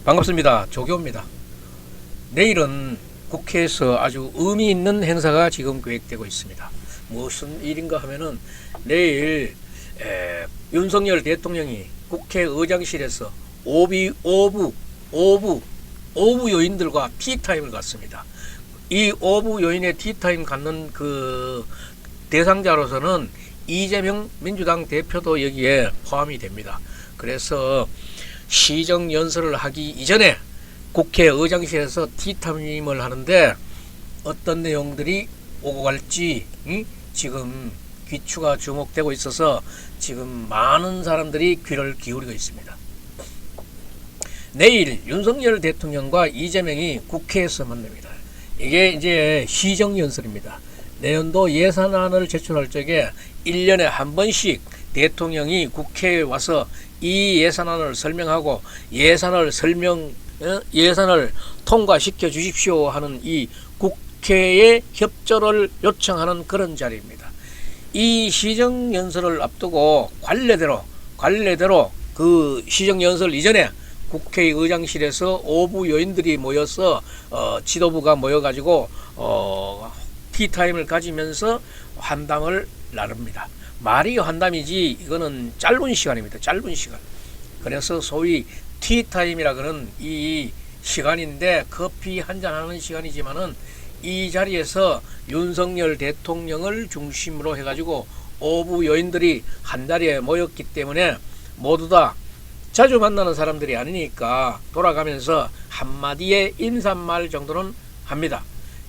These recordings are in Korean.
반갑습니다. 조교입니다. 내일은 국회에서 아주 의미 있는 행사가 지금 계획되고 있습니다. 무슨 일인가 하면은 내일 윤석열 대통령이 국회 의장실에서 오부 요인들과 티타임을 갖습니다. 이 오부 요인의 티타임 갖는 그 대상자로서는 이재명 민주당 대표도 여기에 포함이 됩니다. 그래서 시정연설을 하기 이전에 국회 의장실에서 티타임을 하는데 어떤 내용들이 오고 갈지 지금 귀추가 주목되고 있어서 지금 많은 사람들이 귀를 기울이고 있습니다. 내일 윤석열 대통령과 이재명이 국회에서 만납니다. 이게 이제 시정연설입니다. 내년도 예산안을 제출할 적에 1년에 한 번씩 대통령이 국회에 와서 이 예산안을 설명하고 예산을 통과시켜 주십시오 하는 이 국회의 협조를 요청하는 그런 자리입니다. 이 시정연설을 앞두고 관례대로 그 시정연설 이전에 국회의장실에서 오부 요인들이 모여서 지도부가 모여가지고 티타임을 가지면서 환담을 나눕니다. 말이 환담이지 이거는 짧은 시간입니다. 짧은 시간. 그래서 소위 티타임이라 그러는 이 시간인데 커피 한잔 하는 시간이지만은 이 자리에서 윤석열 대통령을 중심으로 해가지고 오부 요인들이 한 자리에 모였기 때문에 모두 다 자주 만나는 사람들이 아니니까 돌아가면서 한마디의 인사말 정도는 합니다.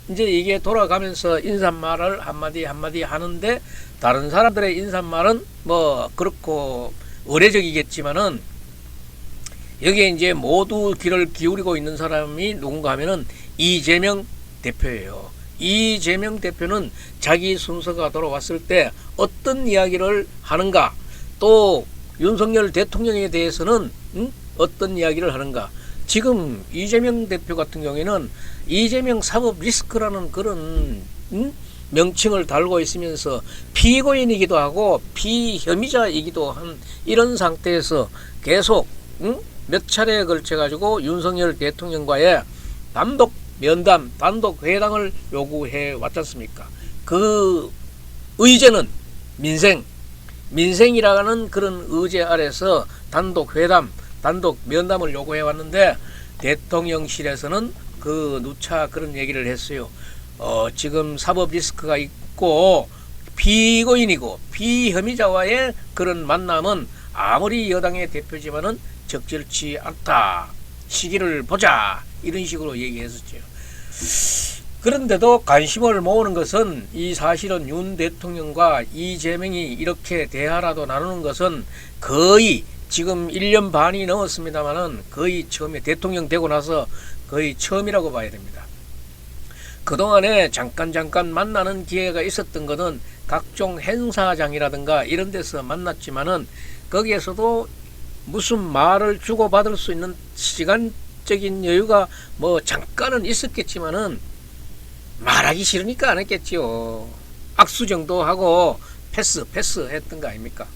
이제 이게 돌아가면서 인사말을 한마디 하는데 다른 사람들의 인사말은 뭐 그렇고 의례적이겠지만은 여기에 이제 모두 귀를 기울이고 있는 사람이 누군가 하면은 이재명 대표예요. 이재명 대표는 자기 순서가 돌아왔을 때 어떤 이야기를 하는가, 또 윤석열 대통령에 대해서는 어떤 이야기를 하는가. 지금 이재명 대표 같은 경우에는 이재명 사법 리스크라는 그런 명칭을 달고 있으면서 피고인이기도 하고 피혐의자이기도 한 이런 상태에서 계속 몇 차례에 걸쳐 가지고 윤석열 대통령과의 단독 면담, 단독 회담을 요구해 왔지 않습니까? 그 의제는 민생이라는 그런 의제 아래서 단독 회담, 단독 면담을 요구해 왔는데 대통령실에서는 그 누차 그런 얘기를 했어요. 지금 사법 리스크가 있고 피고인이고 피혐의자와의 그런 만남은 아무리 여당의 대표지만은 적절치 않다. 시기를 보자. 이런 식으로 얘기했었죠. 그런데도 관심을 모으는 것은 이 사실은 윤 대통령과 이재명이 이렇게 대화라도 나누는 것은 거의 지금 1년 반이 넘었습니다만은 거의 처음에 대통령 되고 나서 거의 처음이라고 봐야 됩니다. 그동안에 잠깐 만나는 기회가 있었던 것은 각종 행사장이라든가 이런 데서 만났지만은 거기에서도 무슨 말을 주고받을 수 있는 시간적인 여유가 뭐 잠깐은 있었겠지만은 말하기 싫으니까 안 했겠지요. 악수 정도 하고 패스 했던 거 아닙니까?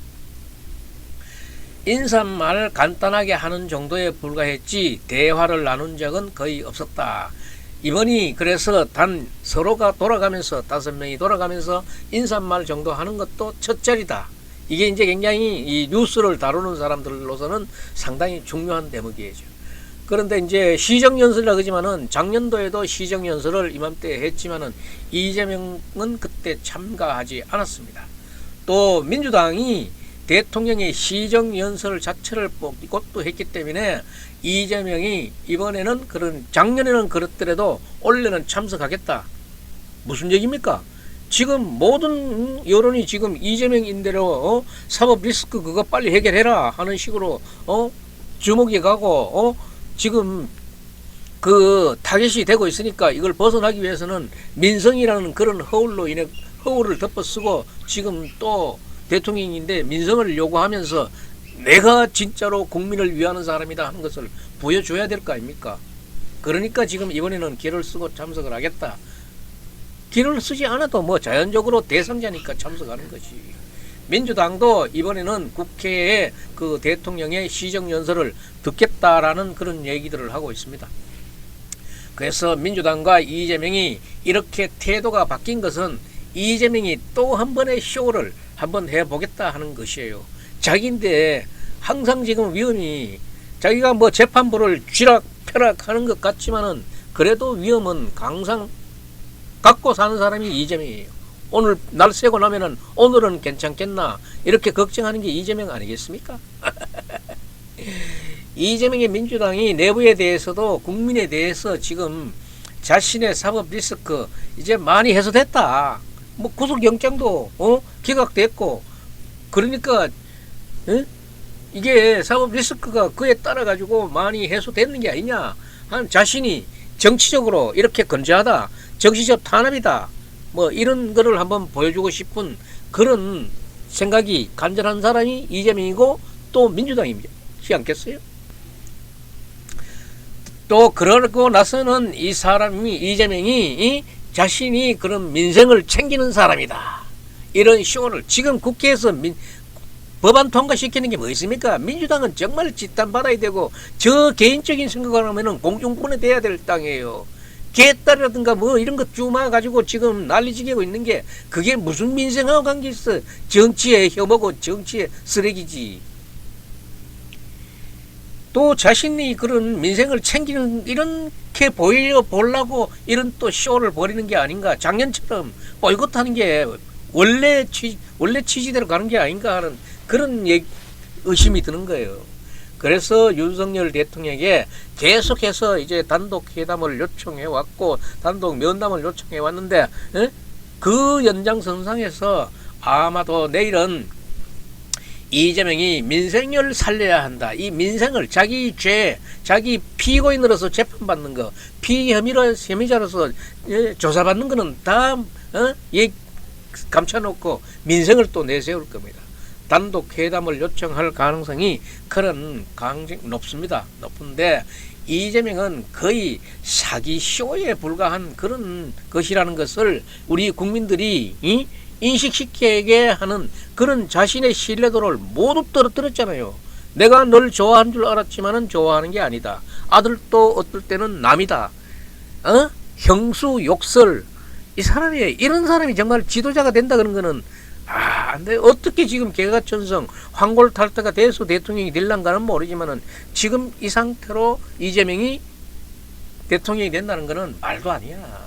인사말 간단하게 하는 정도에 불과했지 대화를 나눈 적은 거의 없었다. 이번이 그래서 단 서로가 돌아가면서 5명이 돌아가면서 인사말 정도 하는 것도 첫 자리다. 이게 이제 굉장히 이 뉴스를 다루는 사람들로서는 상당히 중요한 대목이죠. 그런데 이제 시정연설이라 그러지만은 작년도에도 시정연설을 이맘때 했지만은 이재명은 그때 참가하지 않았습니다. 또 민주당이 대통령의 시정연설 자체를 이것도 했기 때문에 이재명이 이번에는 작년에는 그렇더라도 올해는 참석하겠다. 무슨 얘기입니까? 지금 모든 여론이 지금 이재명인대로 사법 리스크 그거 빨리 해결해라 하는 식으로 주목이 가고 지금 그 타겟이 되고 있으니까 이걸 벗어나기 위해서는 민성이라는 그런 허울로 인해 허울을 덮어쓰고 지금 또 대통령인데 민성을 요구하면서 내가 진짜로 국민을 위하는 사람이다 하는 것을 보여줘야 될 거 아닙니까? 그러니까 지금 이번에는 기를 쓰고 참석을 하겠다. 기를 쓰지 않아도 뭐 자연적으로 대상자니까 참석하는 거지. 민주당도 이번에는 국회에 그 대통령의 시정연설을 듣겠다라는 그런 얘기들을 하고 있습니다. 그래서 민주당과 이재명이 이렇게 태도가 바뀐 것은 이재명이 또 한 번의 쇼를 한번 해보겠다 하는 것이에요. 자기인데 항상 지금 위험이 자기가 뭐 재판부를 쥐락펴락 하는 것 같지만은 그래도 위험은 항상 갖고 사는 사람이 이재명이에요. 오늘 날 새고 나면은 오늘은 괜찮겠나 이렇게 걱정하는 게 이재명 아니겠습니까? 이재명의 민주당이 내부에 대해서도 국민에 대해서 지금 자신의 사법 리스크 이제 많이 해소됐다. 뭐 구속영장도 기각됐고 그러니까 이게 사법 리스크가 그에 따라 가지고 많이 해소되는 게 아니냐 한 자신이 정치적으로 이렇게 건재하다, 정치적 탄압이다, 뭐 이런 거를 한번 보여주고 싶은 그런 생각이 간절한 사람이 이재명이고 또 민주당이지 않겠어요? 또 그러고 나서는 이 사람이 이재명이 자신이 그런 민생을 챙기는 사람이다 이런 쇼를 지금 국회에서 법안 통과시키는 게 뭐 있습니까? 민주당은 정말 짓단받아야 되고 저 개인적인 생각을 하면은 공중분해 돼야 될 땅이에요. 개딸이라든가 뭐 이런 것 주마 가지고 지금 난리지게고 있는 게 그게 무슨 민생하고 관계 있어? 정치에 혐오고 정치에 쓰레기지. 또 자신이 그런 민생을 챙기는 이렇게 보려고 이런 또 쇼를 벌이는 게 아닌가. 작년처럼 보이콧하는 게 원래 취지대로 가는 게 아닌가 하는 그런 의심이 드는 거예요. 그래서 윤석열 대통령에게 계속해서 이제 단독 회담을 요청해 왔고 단독 면담을 요청해 왔는데 그 연장선상에서 아마도 내일은 이재명이 민생을 살려야 한다. 이 민생을 자기 죄, 자기 피고인으로서 재판받는 거, 혐의자로서 조사받는 거는 다 감춰놓고 민생을 또 내세울 겁니다. 단독 회담을 요청할 가능성이 그런 높습니다. 높은데 이재명은 거의 사기 쇼에 불과한 그런 것이라는 것을 우리 국민들이 인식시키게 하는 그런 자신의 신뢰도를 모두 떨어뜨렸잖아요. 내가 널 좋아하는 줄 알았지만은 좋아하는 게 아니다. 아들도 어떨 때는 남이다. 형수 욕설. 이 사람이 이런 사람이 정말 지도자가 된다 그런 거는 근데 어떻게 지금 개가천성 황골탈퇴가 돼서 대통령이 될란가는 모르지만은 지금 이 상태로 이재명이 대통령이 된다는 거는 말도 아니야.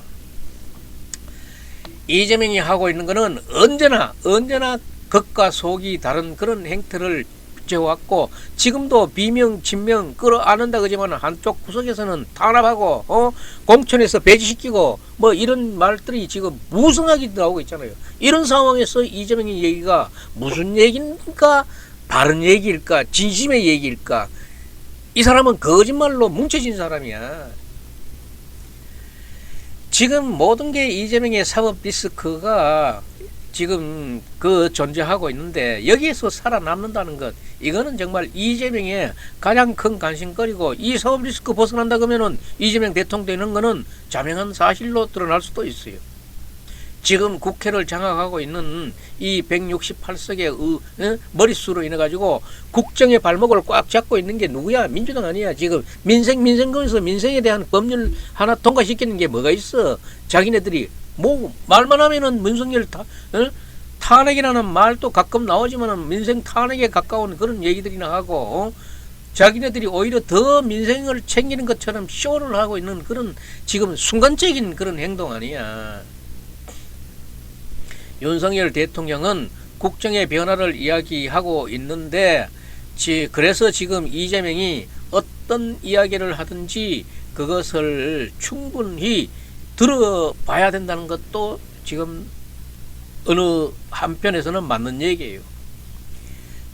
이재명이 하고 있는 거는 언제나 겉과 속이 다른 그런 행태를 져왔고 지금도 비명 진명 끌어안는다 그러지만 한쪽 구석에서는 탄압하고 공천에서 배제시키고 뭐 이런 말들이 지금 무성하게 나오고 있잖아요. 이런 상황에서 이재명의 얘기가 무슨 얘기입니까? 바른 얘기일까? 진심의 얘기일까? 이 사람은 거짓말로 뭉쳐진 사람이야. 지금 모든 게 이재명의 사법 리스크가 지금 존재하고 있는데 여기에서 살아남는다는 것 이거는 정말 이재명의 가장 큰 관심거리고 이 사법 리스크 벗어난다 그러면은 이재명 대통령 되는 거는 자명한 사실로 드러날 수도 있어요. 지금 국회를 장악하고 있는 이 168석의 머릿수로 인해 가지고 국정의 발목을 꽉 잡고 있는 게 누구야? 민주당 아니야. 지금 민생거에서 민생에 대한 법률 하나 통과시키는 게 뭐가 있어? 자기네들이 뭐 말만 하면은 윤석열 탄핵이라는 말도 가끔 나오지만은 민생 탄핵에 가까운 그런 얘기들이나 하고 자기네들이 오히려 더 민생을 챙기는 것처럼 쇼를 하고 있는 그런 지금 순간적인 그런 행동 아니야. 윤석열 대통령은 국정의 변화를 이야기하고 있는데 그래서 지금 이재명이 어떤 이야기를 하든지 그것을 충분히 들어봐야 된다는 것도 지금 어느 한편에서는 맞는 얘기예요.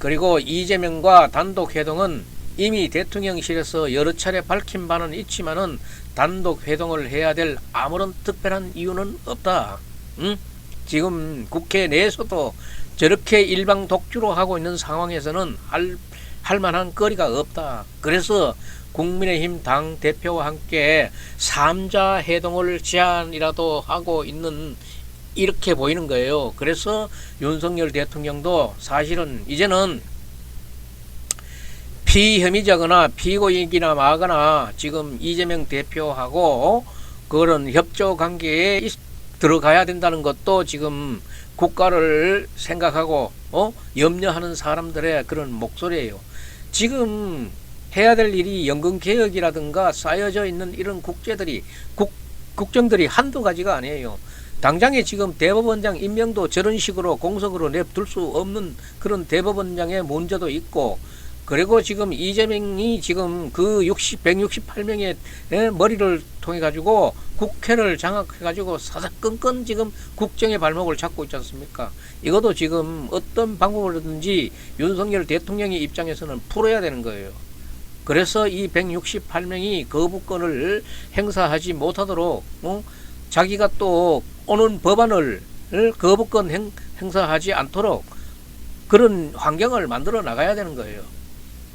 그리고 이재명과 단독회동은 이미 대통령실에서 여러 차례 밝힌 바는 있지만은 단독회동을 해야 될 아무런 특별한 이유는 없다. 지금 국회 내에서도 저렇게 일방 독주로 하고 있는 상황에서는 할 만한 거리가 없다. 그래서 국민의힘 당대표와 함께 3자 회동을 제안이라도 하고 있는 이렇게 보이는 거예요. 그래서 윤석열 대통령도 사실은 이제는 피혐의자거나 피고인이나 마거나 지금 이재명 대표하고 그런 협조 관계에 들어가야 된다는 것도 지금 국가를 생각하고 염려하는 사람들의 그런 목소리예요. 지금 해야 될 일이 연금개혁이라든가 쌓여져 있는 이런 국정들이 한두 가지가 아니에요. 당장에 지금 대법원장 임명도 저런 식으로 공석으로 내둘 수 없는 그런 대법원장의 문제도 있고, 그리고 지금 이재명이 지금 그 168명의 머리를 통해 가지고 국회를 장악해 가지고 사사건건 지금 국정의 발목을 잡고 있지 않습니까? 이것도 지금 어떤 방법으로든지 윤석열 대통령의 입장에서는 풀어야 되는 거예요. 그래서 이 168명이 거부권을 행사하지 못하도록 자기가 또 오는 법안을 거부권 행사하지 않도록 그런 환경을 만들어 나가야 되는 거예요.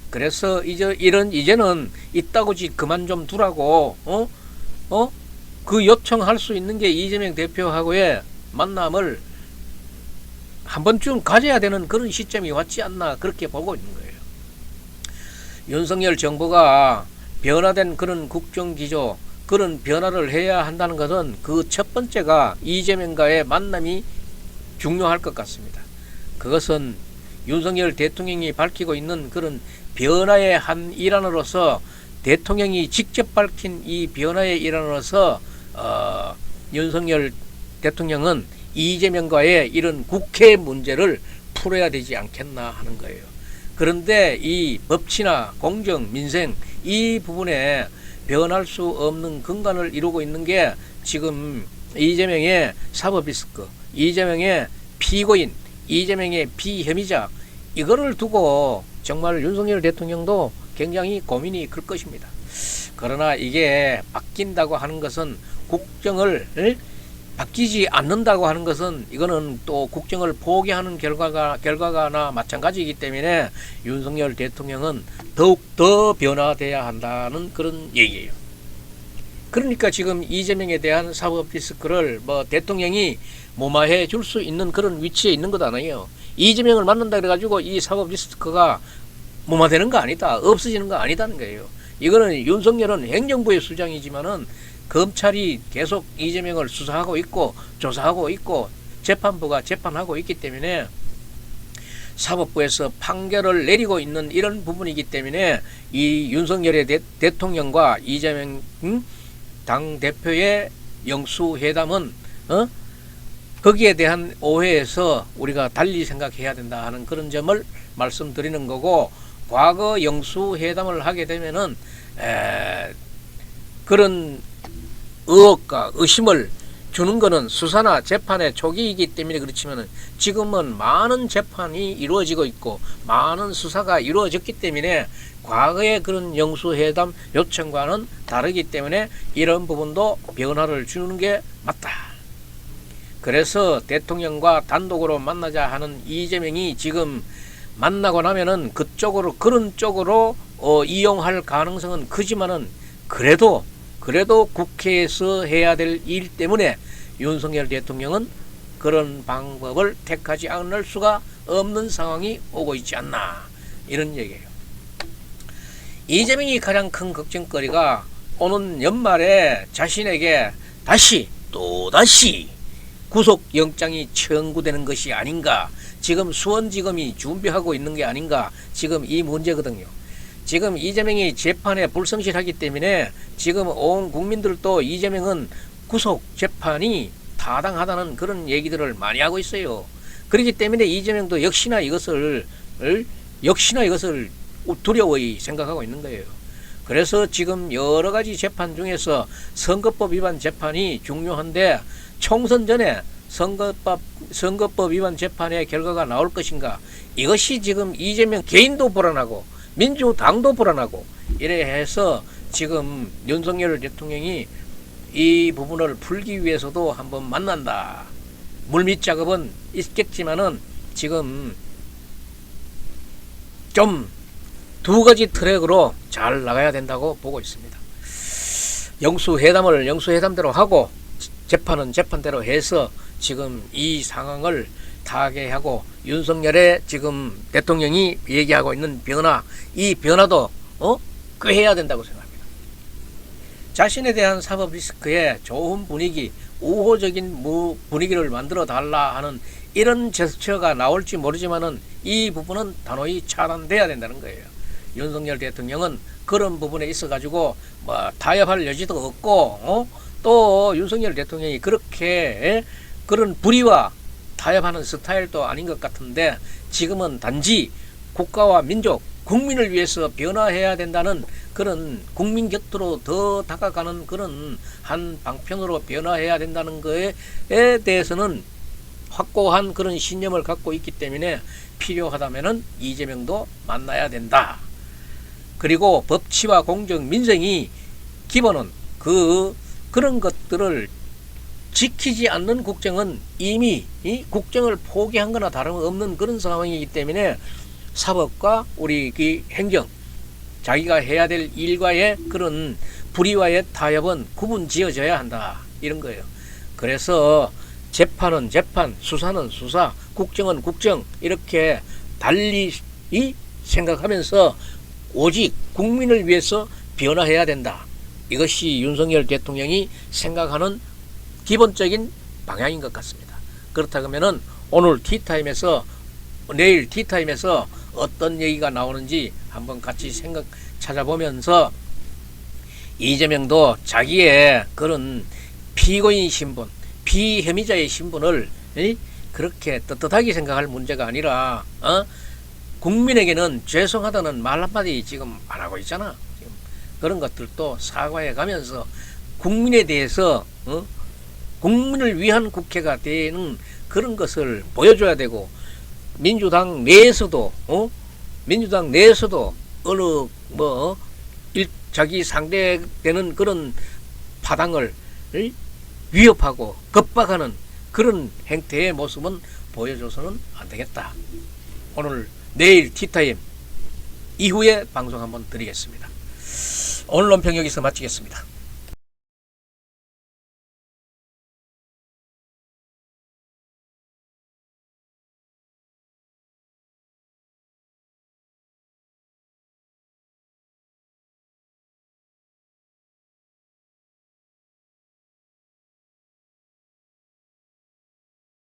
그래서 이제는 이따구지 그만 좀 두라고 그 요청할 수 있는 게 이재명 대표하고의 만남을 한 번쯤 가져야 되는 그런 시점이 왔지 않나, 그렇게 보고 있는 거예요. 윤석열 정부가 변화된 그런 국정기조, 그런 변화를 해야 한다는 것은 그 첫 번째가 이재명과의 만남이 중요할 것 같습니다. 그것은 윤석열 대통령이 밝히고 있는 그런 변화의 한 일환으로서, 대통령이 직접 밝힌 이 변화의 일환으로서 윤석열 대통령은 이재명과의 이런 국회 문제를 풀어야 되지 않겠나 하는 거예요. 그런데 이 법치나 공정, 민생 이 부분에 변할 수 없는 근간을 이루고 있는 게 지금 이재명의 사법리스크, 이재명의 피고인, 이재명의 피혐의자, 이거를 두고 정말 윤석열 대통령도 굉장히 고민이 클 것입니다. 그러나 이게 바뀐다고 하는 것은 국정을 바뀌지 않는다고 하는 것은 이거는 또 국정을 포기하는 결과가나 마찬가지이기 때문에 윤석열 대통령은 더욱더 변화돼야 한다는 그런 얘기예요. 그러니까 지금 이재명에 대한 사법 리스크를 대통령이 무마해 줄 수 있는 그런 위치에 있는 것 아니에요. 이재명을 만난다 그래가지고 이 사법 리스크가 무마되는 거 아니다, 없어지는 거 아니다는 거예요. 이거는 윤석열은 행정부의 수장이지만은 검찰이 계속 이재명을 수사하고 있고 조사하고 있고 재판부가 재판하고 있기 때문에 사법부에서 판결을 내리고 있는 이런 부분이기 때문에 이 윤석열의 대통령과 이재명 당대표의 영수회담은 거기에 대한 오해에서 우리가 달리 생각해야 된다 하는 그런 점을 말씀드리는 거고, 과거 영수회담을 하게 되면은 그런 의혹과 의심을 주는 것은 수사나 재판의 초기이기 때문에 그렇지만은 지금은 많은 재판이 이루어지고 있고 많은 수사가 이루어졌기 때문에 과거의 그런 영수회담 요청과는 다르기 때문에 이런 부분도 변화를 주는 게 맞다. 그래서 대통령과 단독으로 만나자 하는 이재명이 지금 만나고 나면은 그런 쪽으로 이용할 가능성은 크지만은 그래도 국회에서 해야 될 일 때문에 윤석열 대통령은 그런 방법을 택하지 않을 수가 없는 상황이 오고 있지 않나, 이런 얘기예요. 이재명이 가장 큰 걱정거리가 오는 연말에 자신에게 또다시 구속영장이 청구되는 것이 아닌가, 지금 수원지검이 준비하고 있는 게 아닌가, 지금 이 문제거든요. 지금 이재명이 재판에 불성실하기 때문에 지금 온 국민들도 이재명은 구속 재판이 타당하다는 그런 얘기들을 많이 하고 있어요. 그렇기 때문에 이재명도 역시나 이것을 두려워히 생각하고 있는 거예요. 그래서 지금 여러 가지 재판 중에서 선거법 위반 재판이 중요한데, 총선 전에 선거법 위반 재판의 결과가 나올 것인가, 이것이 지금 이재명 개인도 불안하고 민주당도 불안하고 이래 해서 지금 윤석열 대통령이 이 부분을 풀기 위해서도 한번 만난다. 물밑 작업은 있겠지만은 지금 좀 두 가지 트랙으로 잘 나가야 된다고 보고 있습니다. 영수회담대로 하고 재판은 재판대로 해서 지금 이 상황을 타개하고 윤석열의 지금 대통령이 얘기하고 있는 변화, 이 변화도 꾀해야 된다고 생각합니다. 자신에 대한 사법 리스크에 좋은 분위기, 우호적인 분위기를 만들어 달라 하는 이런 제스처가 나올지 모르지만은 이 부분은 단호히 차단돼야 된다는 거예요. 윤석열 대통령은 그런 부분에 있어 가지고 뭐 타협할 여지도 없고 또 윤석열 대통령이 그렇게 그런 불의와 타협하는 스타일도 아닌 것 같은데 지금은 단지 국가와 민족, 국민을 위해서 변화해야 된다는 그런 국민 곁으로 더 다가가는 그런 한 방편으로 변화해야 된다는 거에 대해서는 확고한 그런 신념을 갖고 있기 때문에 필요하다면은 이재명도 만나야 된다. 그리고 법치와 공정, 민생이 기본은 그런 것들을 지키지 않는 국정은 이미 이 국정을 포기한 거나 다름없는 그런 상황이기 때문에 사법과 우리 그 행정, 자기가 해야 될 일과의 그런 불의와의 타협은 구분 지어져야 한다. 이런 거예요. 그래서 재판은 재판, 수사는 수사, 국정은 국정, 이렇게 달리 생각하면서 오직 국민을 위해서 변화해야 된다. 이것이 윤석열 대통령이 생각하는 기본적인 방향인 것 같습니다. 그렇다 그러면은 오늘 티타임에서, 내일 티타임에서 어떤 얘기가 나오는지 한번 같이 찾아보면서 이재명도 자기의 그런 피고인 신분, 피혐의자의 신분을 그렇게 떳떳하게 생각할 문제가 아니라 국민에게는 죄송하다는 말 한마디 지금 안 하고 있잖아. 지금 그런 것들도 사과해 가면서 국민에 대해서 국민을 위한 국회가 되는 그런 것을 보여줘야 되고, 민주당 내에서도 어느 자기 상대되는 그런 파당을 위협하고 겁박하는 그런 행태의 모습은 보여줘서는 안 되겠다. 내일 티타임 이후에 방송 한번 드리겠습니다. 오늘 논평 여기서 마치겠습니다.